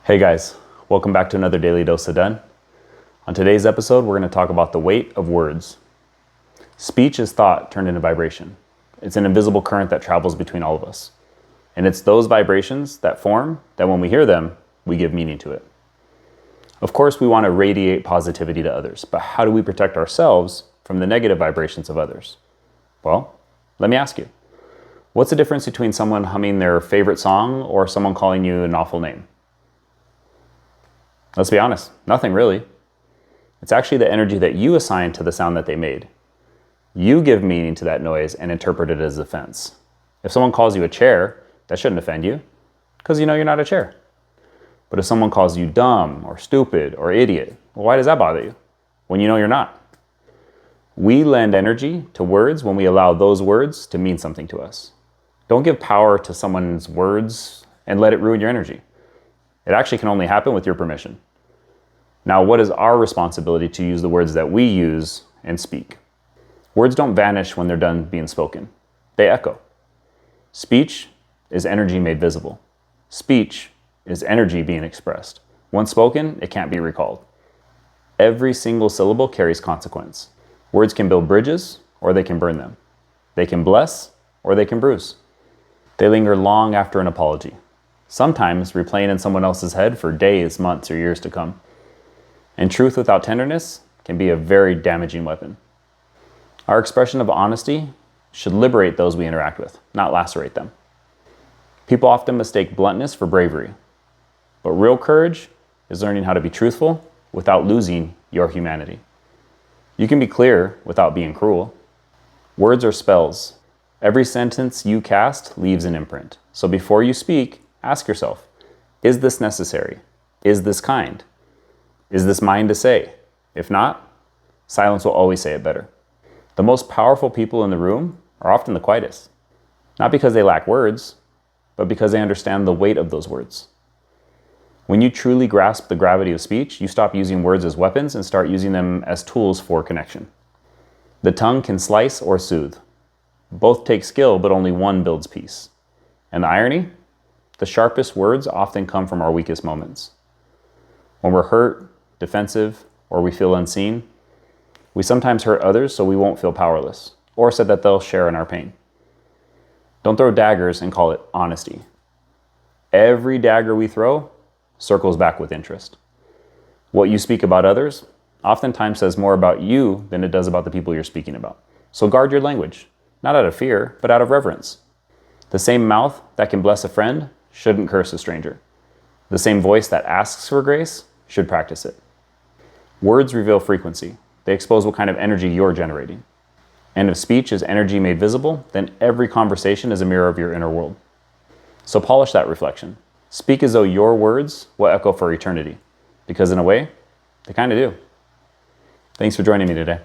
Hey guys, welcome back to another Daily Dose of Dunn. On today's episode, we're going to talk about the weight of words. Speech is thought turned into vibration. It's an invisible current that travels between all of us. And it's those vibrations that form that when we hear them, we give meaning to it. Of course, we want to radiate positivity to others, but how do we protect ourselves from the negative vibrations of others? Well, let me ask you, what's the difference between someone humming their favorite song or someone calling you an awful name? Let's be honest, nothing really. It's actually the energy that you assign to the sound that they made. You give meaning to that noise and interpret it as offense. If someone calls you a chair, that shouldn't offend you, because you know you're not a chair. But if someone calls you dumb or stupid or idiot, well, why does that bother you when you know you're not? We lend energy to words when we allow those words to mean something to us. Don't give power to someone's words and let it ruin your energy. It actually can only happen with your permission. Now, what is our responsibility to use the words that we use and speak? Words don't vanish when they're done being spoken. They echo. Speech is energy made visible. Speech is energy being expressed. Once spoken, it can't be recalled. Every single syllable carries consequence. Words can build bridges, or they can burn them. They can bless, or they can bruise. They linger long after an apology, sometimes replaying in someone else's head for days, months, or years to come. And truth without tenderness can be a very damaging weapon. Our expression of honesty should liberate those we interact with, not lacerate them. People often mistake bluntness for bravery, but real courage is learning how to be truthful without losing your humanity. You can be clear without being cruel. Words are spells. Every sentence you cast leaves an imprint. So before you speak, ask yourself, is this necessary? Is this kind? Is this mine to say? If not, silence will always say it better. The most powerful people in the room are often the quietest, not because they lack words, but because they understand the weight of those words. When you truly grasp the gravity of speech, you stop using words as weapons and start using them as tools for connection. The tongue can slice or soothe. Both take skill, but only one builds peace. And the irony? The sharpest words often come from our weakest moments. When we're hurt, defensive, or we feel unseen, we sometimes hurt others so we won't feel powerless, or so that they'll share in our pain. Don't throw daggers and call it honesty. Every dagger we throw circles back with interest. What you speak about others oftentimes says more about you than it does about the people you're speaking about. So guard your language, not out of fear, but out of reverence. The same mouth that can bless a friend shouldn't curse a stranger. The same voice that asks for grace should practice it. Words reveal frequency. They expose what kind of energy you're generating. And if speech is energy made visible, then every conversation is a mirror of your inner world. So polish that reflection. Speak as though your words will echo for eternity, because in a way, they kind of do. Thanks for joining me today.